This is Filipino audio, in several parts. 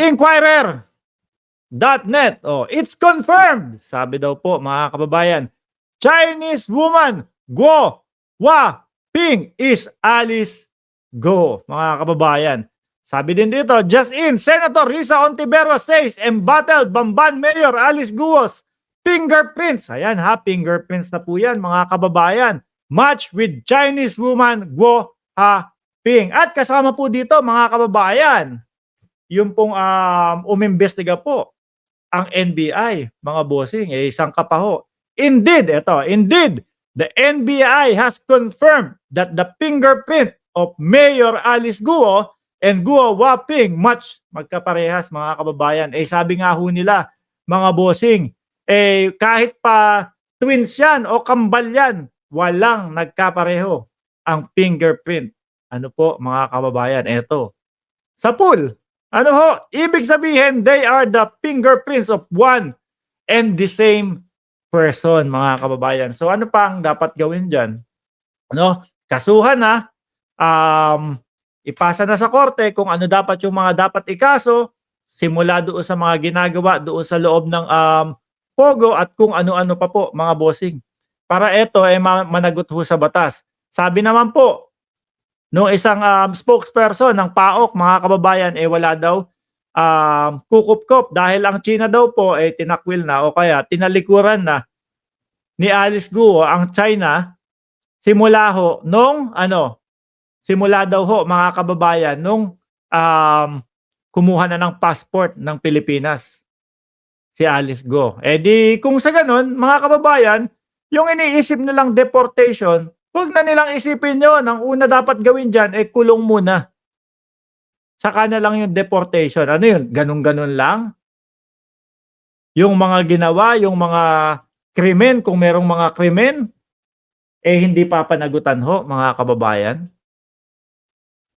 Inquirer.net. Oh, it's confirmed. Sabi daw po mga kababayan, Chinese woman Guo Wa Ping is Alice Go. Mga kababayan. Sabi din dito, just in, Senator Risa Ontiveros says embattled Bamban Mayor Alice Guo's fingerprints. Ayan ha, fingerprints na po yan mga kababayan. Match with Chinese woman Guo Ha Ping. At kasama po dito mga kababayan, yung pong umimbestiga po ang NBI, mga bossing, isang kapaho. Indeed, the NBI has confirmed that the fingerprint of Mayor Alice Guo and Guo Wa Ping match, magkaparehas mga kababayan. Sabi nga ho nila, mga bossing, kahit pa twins yan o kambal yan, walang nagkapareho ang fingerprint. Ano po mga kababayan? Eto, sa pool. Ano ho? Ibig sabihin, they are the fingerprints of one and the same person, mga kababayan. So ano pa ang dapat gawin dyan? Ano? Kasuhan na, ipasa na sa korte kung ano dapat yung mga dapat ikaso, simula doon sa mga ginagawa doon sa loob ng Pogo at kung ano-ano pa po, mga bossing. Para ito managot ho sa batas. Sabi naman po, nung isang spokesperson ng PAOK, mga kababayan, wala daw kukup-kup dahil ang China daw po tinakwil na o kaya tinalikuran na ni Alice Guo ang China simula daw ho mga kababayan nung kumuha na ng passport ng Pilipinas si Alice Guo. Di kung sa ganun, mga kababayan, yung iniisip nilang deportation, huwag na nilang isipin yun. Ang una dapat gawin dyan, kulong muna. Saka na lang yung deportation. Ano yun? Ganun-ganun lang? Yung mga ginawa, yung mga krimen, kung merong mga krimen, hindi papanagutan ho, mga kababayan.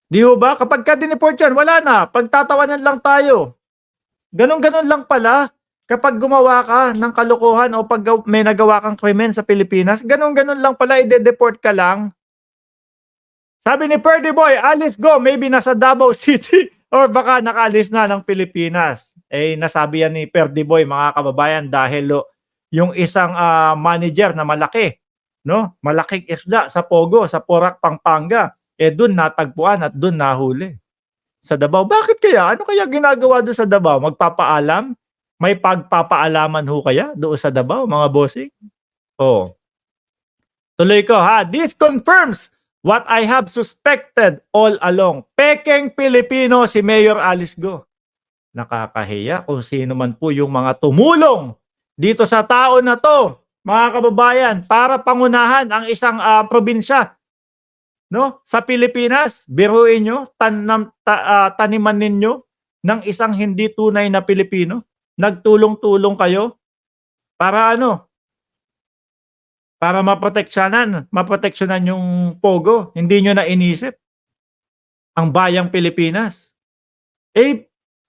Di ho ba? Kapag ka dineport yan, wala na. Pagtatawanan lang tayo. Ganun-ganun lang pala. Kapag gumawa ka ng kalokohan o pag may nagawa kang krimen sa Pilipinas, ganun-ganun lang pala, ide-deport ka lang. Sabi ni Perdy Boy, Alice Go, maybe nasa Davao City or baka nakaalis na ng Pilipinas. Nasabi yan ni Perdy Boy, mga kababayan, dahil yung isang manager na malaki, no? Malaking isda sa Pogo, sa Porac, Pampanga, doon natagpuan at doon nahuli. Sa Davao. Bakit kaya? Ano kaya ginagawa doon sa Davao? Magpapaalam? May pagpapaalaman ho kaya doon sa Davao, mga bossing? Tuloy ko ha. This confirms what I have suspected all along. Pekeng Pilipino si Mayor Alice Go. Nakakahiya kung sino man po yung mga tumulong dito sa tao na to, mga kababayan, para pangunahan ang isang probinsya, no? Sa Pilipinas. Biruin nyo, taniman ninyo ng isang hindi tunay na Pilipino. Nagtulong-tulong kayo para para maproteksyonan yung Pogo. Hindi nyo na inisip ang bayang Pilipinas.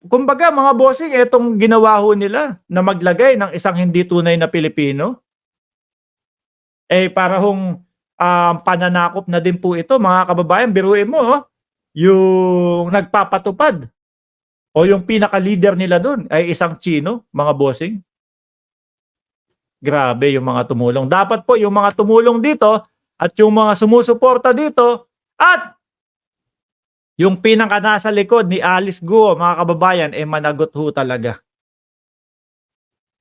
Kumbaga mga bossing, etong ginawa ho nila na maglagay ng isang hindi tunay na Pilipino, para hong pananakop na din po ito, mga kababayan. Biruin mo, yung nagpapatupad o yung pinaka-leader nila doon ay isang Chino, mga bossing. Grabe yung mga tumulong. Dapat po yung mga tumulong dito at yung mga sumusuporta dito at yung pinaka nasa likod ni Alice Guo, mga kababayan, managot ho talaga.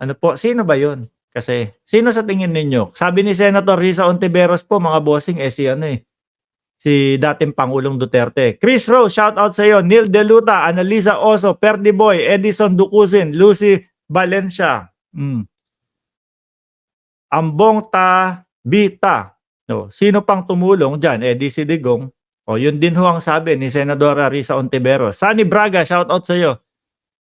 Ano po? Sino ba yun? Kasi, sino sa tingin ninyo? Sabi ni Senator Risa Ontiveros po, mga bossing, si dating Pangulong Duterte. Chris Rose, shout out sa iyo. Neil Deluta, Annalisa Oso, Perdy Boy, Edison Ducusin, Lucy Valencia. Ambong Tabita. Sino pang tumulong dyan? DC Digong. Yun din ho ang sabi ni Senadora Risa Ontiveros. Sunny Braga, shout out sa iyo.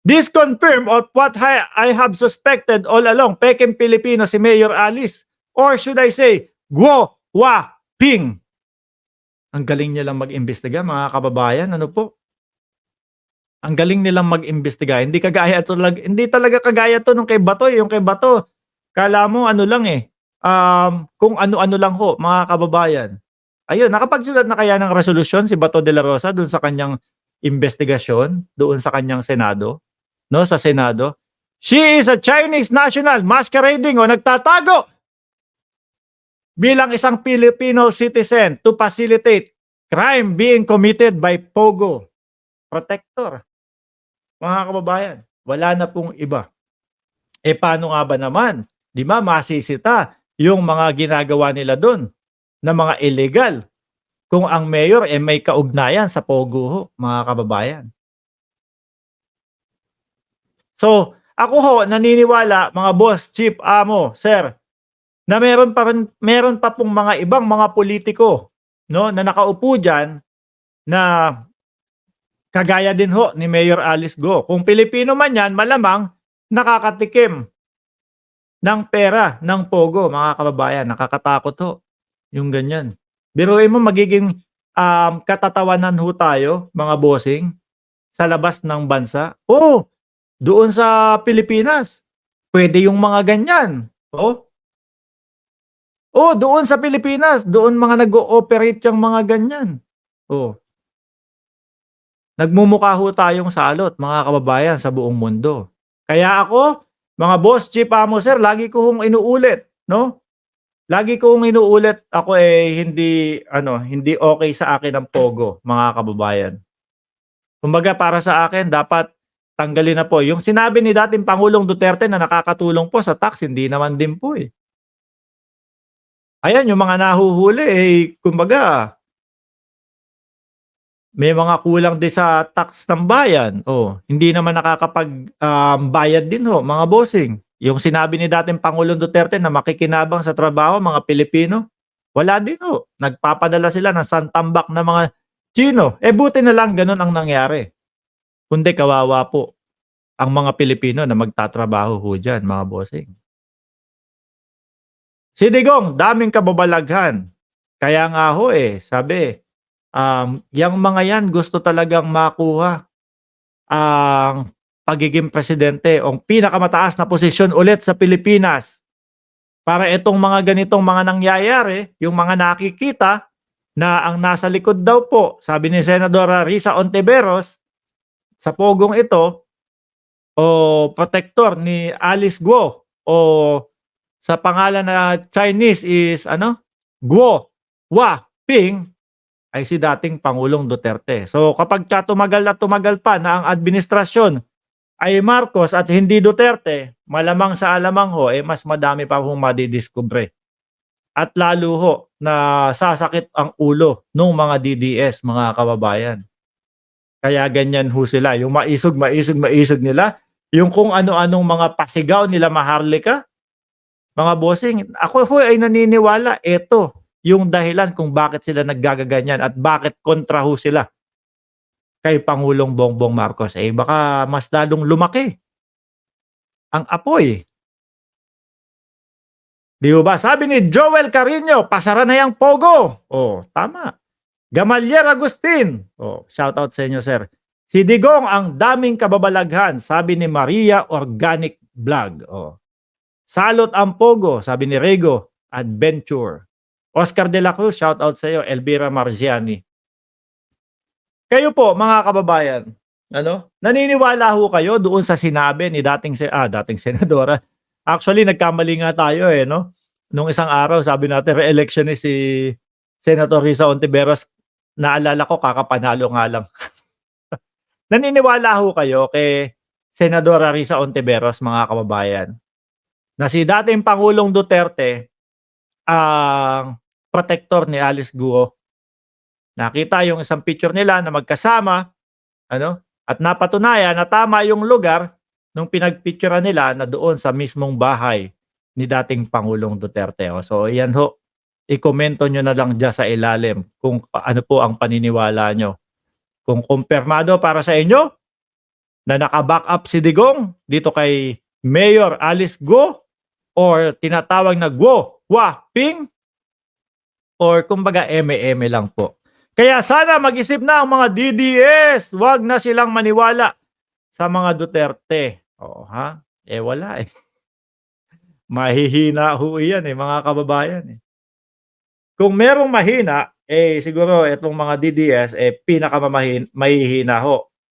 This confirm of what I have suspected all along. Pekeng Pilipino si Mayor Alice. Or should I say, Guo Wa Ping. Ang galing nilang mag-imbestiga, mga kababayan. Ano po? Ang galing nilang mag-imbestiga. Hindi talaga kagaya to nung kay Bato. Yung kay Bato, kala mo kung ano-ano lang ho, mga kababayan. Ayun, nakapagsulat na kaya ng resolusyon si Bato de la Rosa doon sa kanyang investigasyon, doon sa kanyang Senado? no, sa Senado. She is a Chinese national masquerading o nagtatago bilang isang Filipino citizen to facilitate crime being committed by Pogo Protector. Mga kababayan, wala na pong iba. Paano nga ba naman? Di ba masisita yung mga ginagawa nila doon na mga illegal kung ang mayor may kaugnayan sa Pogo ho, mga kababayan. So, ako ho naniniwala, mga boss, chief, amo, sir, na meron pa pong mga ibang mga politiko, no, na nakaupo diyan na kagaya din ho ni Mayor Alice Go. Kung Pilipino man 'yan, malamang nakakatikim ng pera ng Pogo, mga kababayan. Nakakatakot ho yung ganyan. Biruin mo magiging katatawanan ho tayo, mga bossing, sa labas ng bansa. Oh, doon sa Pilipinas, pwede yung mga ganyan. Doon sa Pilipinas, doon mga nag-ooperate yung mga ganyan. Nagmumukha ho tayong salot, mga kababayan, sa buong mundo. Kaya ako, mga boss, chief, amo, sir, lagi ko hong inuulit, no? Lagi ko hong inuulit, ako hindi okay sa akin ang Pogo, mga kababayan. Kumbaga para sa akin, dapat tanggalin na po. Yung sinabi ni dating Pangulong Duterte na nakakatulong po sa tax, hindi naman din po eh. Ayan, yung mga nahuhuli kumbaga, may mga kulang din sa tax ng bayan. Hindi naman bayad din ho, mga bossing. Yung sinabi ni dating Pangulong Duterte na makikinabang sa trabaho, mga Pilipino, wala din ho. Nagpapadala sila ng santambak na mga Chino. Buti na lang ganun ang nangyari. Kundi kawawa po ang mga Pilipino na magtatrabaho ho dyan, mga bossing. Si Digong, daming kababalaghan. Kaya nga ho sabi, yang mga yan gusto talagang makuha ang pagiging presidente o pinakamataas na posisyon ulit sa Pilipinas. Para itong mga ganitong mga nangyayari, yung mga nakikita na ang nasa likod daw po, sabi ni Senadora Risa Ontiveros, sa pogong ito, o protector ni Alice Guo, o sa pangalan na Chinese is Guo Wa Ping, ay si dating Pangulong Duterte. So kapag tumagal at tumagal pa na ang administrasyon ay Marcos at hindi Duterte, malamang sa alamang ho, mas madami pa hong madidiskubre. At lalo ho na sasakit ang ulo ng mga DDS, mga kababayan. Kaya ganyan ho sila. Yung maisog nila. Yung kung ano-anong mga pasigaw nila Maharlika. Mga bossing, ako ho ay naniniwala, yung dahilan kung bakit sila naggagaganyan at bakit kontra ho sila kay Pangulong Bongbong Marcos. Baka mas lalong lumaki ang apoy. Di ba? Sabi ni Joel Carino, pasara na yung Pogo. Tama. Gamalier Agustin. Shout out sa inyo, sir. Si Digong, ang daming kababalaghan, sabi ni Maria Organic Vlog. Salot ang Pogo, sabi ni Rego Adventure. Oscar de la Cruz, shout out sa iyo. Elvira Marziani. Kayo po, mga kababayan, naniniwala ho kayo doon sa sinabi ni dating senadora. Actually, nagkamali nga tayo no? Nung isang araw, sabi natin, re-election ni si Senator Risa Ontiveros. Naalala ko, kakapanalo nga lang. Naniniwala ho kayo kay Senadora Risa Ontiveros, mga kababayan, na si dating Pangulong Duterte ang protector ni Alice Guo. Nakita yung isang picture nila na magkasama, at napatunayan na tama yung lugar nung pinagpicturean nila na doon sa mismong bahay ni dating Pangulong Duterte. So yan ho, i-komento nyo na lang dyan sa ilalim kung ano po ang paniniwala nyo. Kung kumpirmado para sa inyo na naka-back up si Digong dito kay Mayor Alice Guo, or tinatawag na Guo Wa Ping, or kumbaga eme-eme lang po. Kaya sana mag-isip na ang mga DDS. Huwag na silang maniwala sa mga Duterte. Wala Mahihina ho yan mga kababayan. Kung merong mahina, siguro itong mga DDS, mahihina ho.